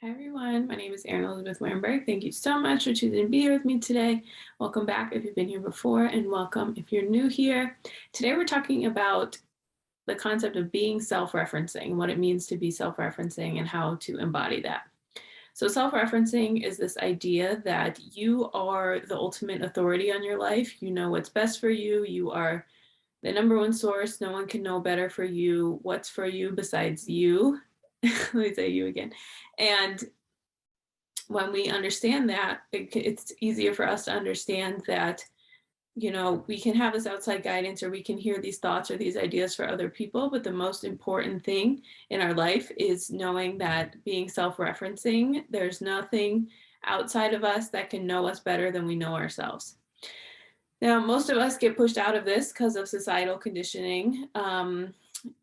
Hi everyone, my name is Erin Elizabeth Weinberg. Thank you so much for choosing to be here with me today. Welcome back if you've been here before, and welcome if you're new here. Today we're talking about the concept of being self-referencing, what it means to be self-referencing and how to embody that. So self-referencing is this idea that you are the ultimate authority on your life. You know what's best for you. You are the number one source. No one can know better for you what's for you besides you. Let me say you again. And when we understand that, it's easier for us to understand that, we can have this outside guidance or we can hear these thoughts or these ideas for other people. But the most important thing in our life is knowing that being self-referencing, there's nothing outside of us that can know us better than we know ourselves. Now, most of us get pushed out of this because of societal conditioning.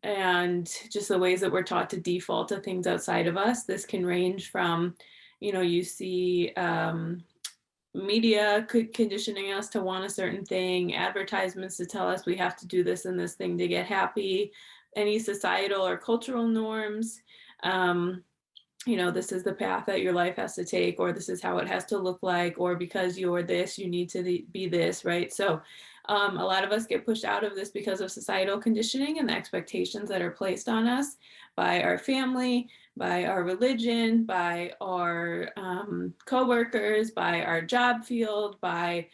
And just the ways that we're taught to default to things outside of us. This can range from, you see media conditioning us to want a certain thing, advertisements to tell us we have to do this and this thing to get happy, any societal or cultural norms. This is the path that your life has to take, or this is how it has to look like, or because you're this, you need to be this, right? So a lot of us get pushed out of this because of societal conditioning and the expectations that are placed on us by our family, by our religion, by our coworkers, by our job field, by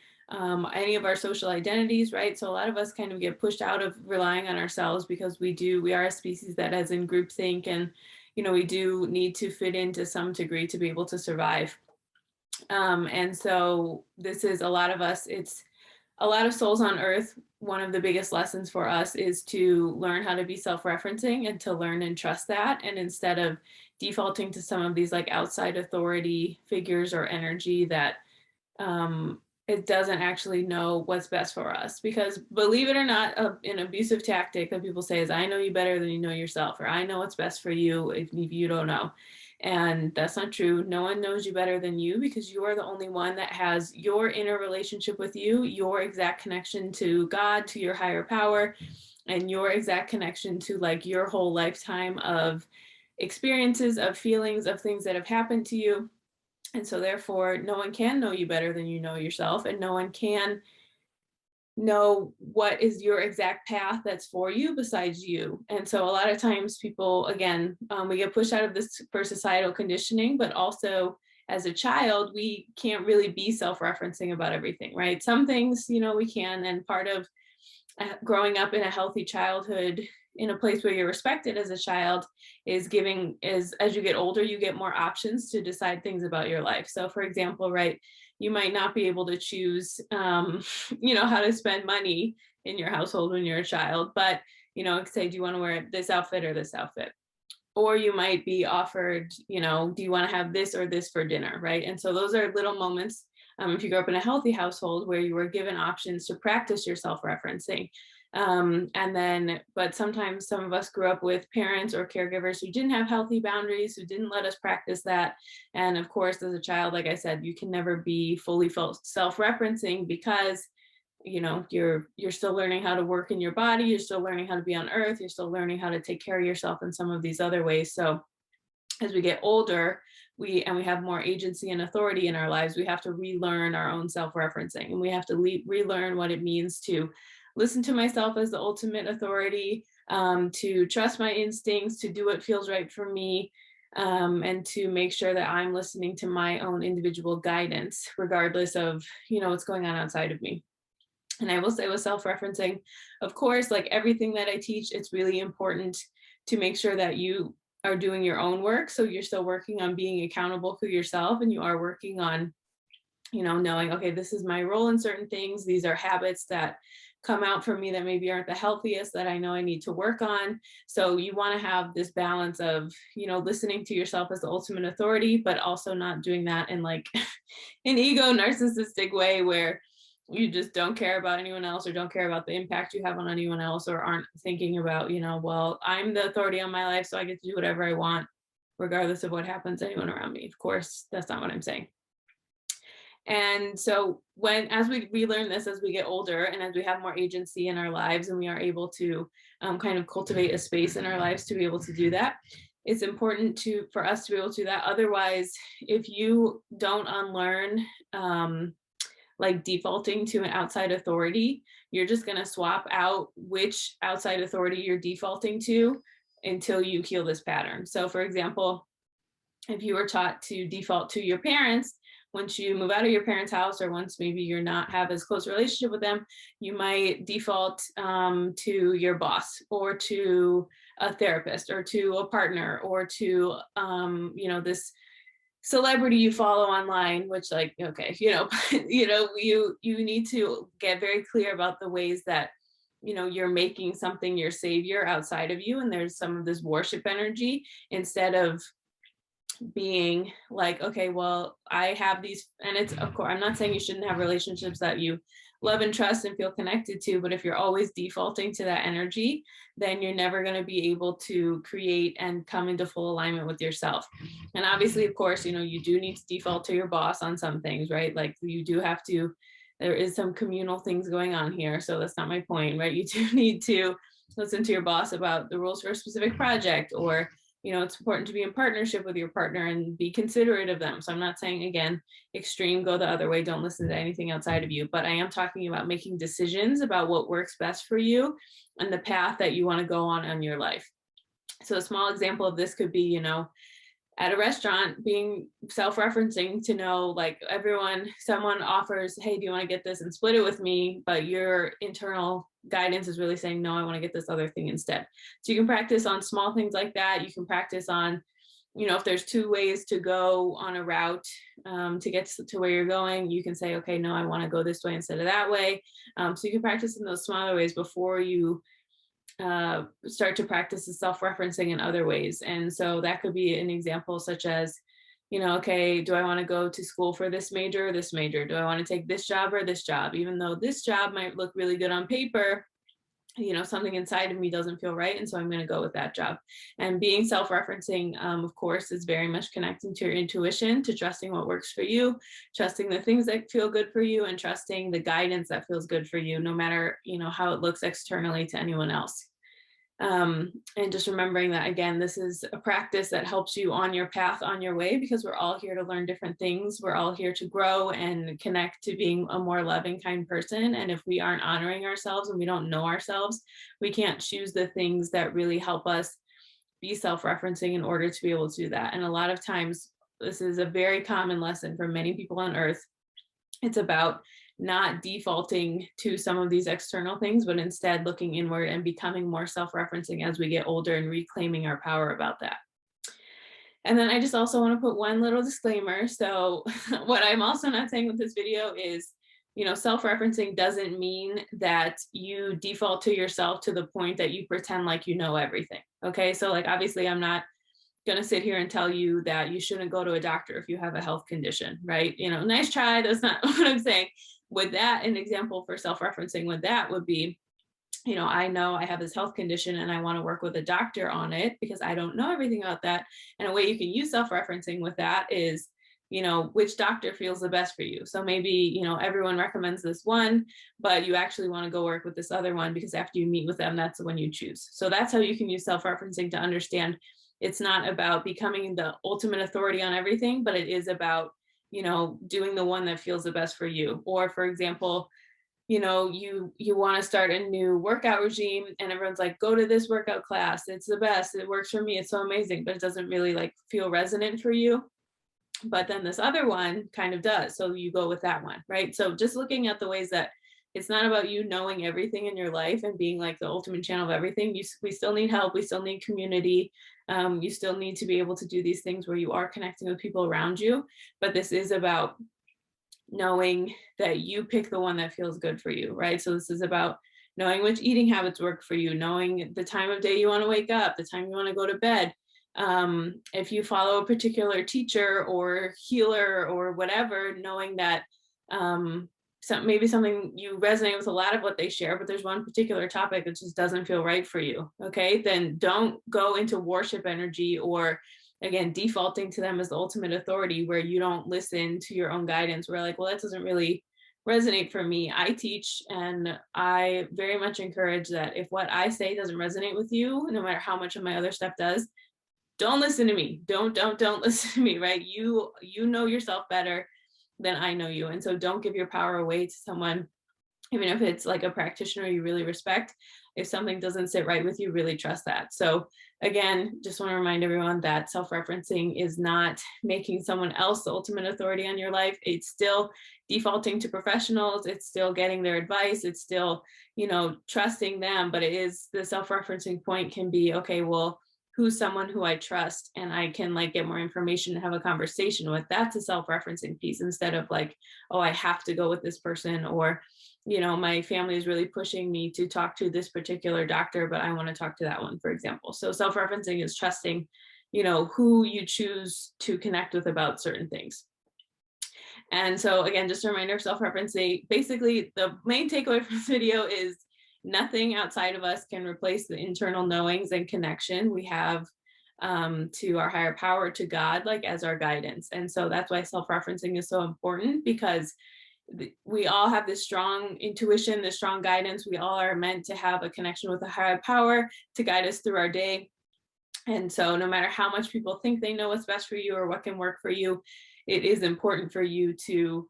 any of our social identities, right? So a lot of us kind of get pushed out of relying on ourselves because we are a species that is in groupthink, and we do need to fit into some degree to be able to survive. And so this is a lot of us, it's a lot of souls on earth. One of the biggest lessons for us is to learn how to be self-referencing and to learn and trust that. And instead of defaulting to some of these like outside authority figures or energy that it doesn't actually know what's best for us. Because believe it or not, an abusive tactic that people say is, I know you better than you know yourself, or I know what's best for you if you don't know. And that's not true. No one knows you better than you, because you are the only one that has your inner relationship with you, your exact connection to God, to your higher power, and your exact connection to like your whole lifetime of experiences, of feelings, of things that have happened to you. And so therefore, no one can know you better than you know yourself, and no one can know what is your exact path that's for you besides you. And so a lot of times people, again, we get pushed out of this for societal conditioning, but also as a child, we can't really be self-referencing about everything, right? Some things, we can, and part of growing up in a healthy childhood in a place where you're respected as a child is as you get older, you get more options to decide things about your life. So for example, right, you might not be able to choose how to spend money in your household when you're a child, but say, do you want to wear this outfit or this outfit? Or you might be offered, do you want to have this or this for dinner, right? And so those are little moments, if you grew up in a healthy household, where you were given options to practice your self-referencing. But sometimes some of us grew up with parents or caregivers who didn't have healthy boundaries, who didn't let us practice that. And of course, as a child, like I said, you can never be fully self-referencing because you're still learning how to work in your body, you're still learning how to be on earth, you're still learning how to take care of yourself in some of these other ways. So as we get older, we have more agency and authority in our lives, we have to relearn our own self-referencing, and we have to relearn what it means to listen to myself as the ultimate authority, to trust my instincts, to do what feels right for me, and to make sure that I'm listening to my own individual guidance, regardless of what's going on outside of me. And I will say with self-referencing, of course, like everything that I teach, it's really important to make sure that you are doing your own work. So you're still working on being accountable to yourself, and you are working on, knowing, okay, this is my role in certain things. These are habits that come out for me that maybe aren't the healthiest, that I know I need to work on. So you want to have this balance of, listening to yourself as the ultimate authority, but also not doing that in like an ego narcissistic way where you just don't care about anyone else, or don't care about the impact you have on anyone else, or aren't thinking about, well, I'm the authority on my life, so I get to do whatever I want, regardless of what happens to anyone around me. Of course, that's not what I'm saying. And so as we relearn this, as we get older and as we have more agency in our lives, and we are able to kind of cultivate a space in our lives to be able to do that, it's important for us to be able to do that. Otherwise, if you don't unlearn like defaulting to an outside authority, you're just going to swap out which outside authority you're defaulting to until you heal this pattern. So for example, if you were taught to default to your parents, once you move out of your parents' house, or once maybe you're not have as close a relationship with them, you might default to your boss, or to a therapist, or to a partner, or to this celebrity you follow online, which, like, okay, you need to get very clear about the ways that you're making something your savior outside of you, and there's some of this worship energy, instead of being like, okay, well, I have these, and it's, of course, I'm not saying you shouldn't have relationships that you love and trust and feel connected to, but if you're always defaulting to that energy, then you're never going to be able to create and come into full alignment with yourself. And obviously, of course, you do need to default to your boss on some things, right? Like, you do have to, there is some communal things going on here, so that's not my point, right? You do need to listen to your boss about the rules for a specific project, or it's important to be in partnership with your partner and be considerate of them. So I'm not saying, again, extreme, go the other way, don't listen to anything outside of you, but I am talking about making decisions about what works best for you and the path that you want to go on in your life. So a small example of this could be, at a restaurant, being self-referencing to know, like, someone offers, hey, do you want to get this and split it with me? But your internal guidance is really saying, no, I want to get this other thing instead. So you can practice on small things like that. You can practice on, if there's two ways to go on a route to get to where you're going, you can say, okay, no, I want to go this way instead of that way. So you can practice in those smaller ways before you start to practice the self-referencing in other ways. And so that could be an example such as, okay, do I want to go to school for this major or this major? Do I want to take this job or this job? Even though this job might look really good on paper, something inside of me doesn't feel right. And so I'm going to go with that job. And being self-referencing, of course, is very much connecting to your intuition, to trusting what works for you, trusting the things that feel good for you, and trusting the guidance that feels good for you, no matter, how it looks externally to anyone else. And just remembering that, again, this is a practice that helps you on your path, on your way, because we're all here to learn different things. We're all here to grow and connect to being a more loving, kind person. And if we aren't honoring ourselves and we don't know ourselves, we can't choose the things that really help us be self-referencing in order to be able to do that. And a lot of times, this is a very common lesson for many people on earth. It's about not defaulting to some of these external things, but instead looking inward and becoming more self-referencing as we get older and reclaiming our power about that. And then I just also want to put one little disclaimer. So what I'm also not saying with this video is, self-referencing doesn't mean that you default to yourself to the point that you pretend like you know everything. Okay. So, like, obviously I'm not going to sit here and tell you that you shouldn't go to a doctor if you have a health condition, right? Nice try. That's not what I'm saying. With that, an example for self-referencing with that would be, I know I have this health condition and I want to work with a doctor on it because I don't know everything about that. And a way you can use self-referencing with that is, which doctor feels the best for you. So maybe, everyone recommends this one, but you actually want to go work with this other one because after you meet with them, that's the one you choose. So that's how you can use self-referencing to understand it's not about becoming the ultimate authority on everything, but it is about, doing the one that feels the best for you. Or, for example, you want to start a new workout regime and everyone's like, go to this workout class. It's the best. It works for me. It's so amazing, but it doesn't really like feel resonant for you. But then this other one kind of does. So you go with that one, right? So just looking at the ways that it's not about you knowing everything in your life and being like the ultimate channel of everything. We still need help. We still need community. You still need to be able to do these things where you are connecting with people around you. But this is about knowing that you pick the one that feels good for you, right? So this is about knowing which eating habits work for you, knowing the time of day you want to wake up, the time you want to go to bed. If you follow a particular teacher or healer or whatever, knowing that maybe something you resonate with a lot of what they share, but there's one particular topic that just doesn't feel right for you. Okay, then don't go into worship energy or, again, defaulting to them as the ultimate authority where you don't listen to your own guidance. We're like, well, that doesn't really resonate for me. I teach and I very much encourage that if what I say doesn't resonate with you, no matter how much of my other stuff does, don't listen to me. Don't listen to me, right? You know yourself better than I know you. And so don't give your power away to someone, even if it's like a practitioner you really respect. If something doesn't sit right with you, really trust that. So again, just want to remind everyone that self-referencing is not making someone else the ultimate authority on your life. It's still defaulting to professionals. It's still getting their advice. It's still, trusting them. But it is, the self-referencing point can be, okay, well, who's someone who I trust and I can like get more information and have a conversation with. That's a self-referencing piece, instead of like, oh, I have to go with this person, or my family is really pushing me to talk to this particular doctor, but I want to talk to that one, for example. So self-referencing is trusting, who you choose to connect with about certain things. And so again, just a reminder of self-referencing. Basically, the main takeaway from this video is nothing outside of us can replace the internal knowings and connection we have to our higher power, to God, like as our guidance. And so that's why self-referencing is so important, because we all have this strong intuition, this strong guidance. We all are meant to have a connection with a higher power to guide us through our day. And so no matter how much people think they know what's best for you or what can work for you, it is important for you to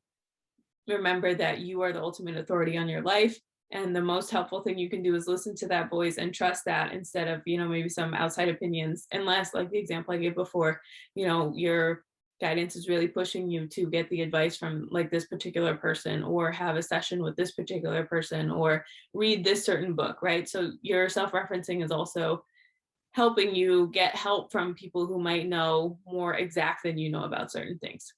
remember that you are the ultimate authority on your life. And the most helpful thing you can do is listen to that voice and trust that, instead of, maybe some outside opinions, unless, like the example I gave before, your guidance is really pushing you to get the advice from like this particular person, or have a session with this particular person, or read this certain book, right? So your self-referencing is also helping you get help from people who might know more exact than you know about certain things.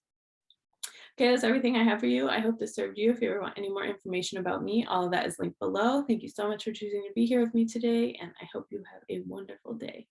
Okay, that's everything I have for you. I hope this served you. If you ever want any more information about me, all of that is linked below. Thank you so much for choosing to be here with me today, and I hope you have a wonderful day.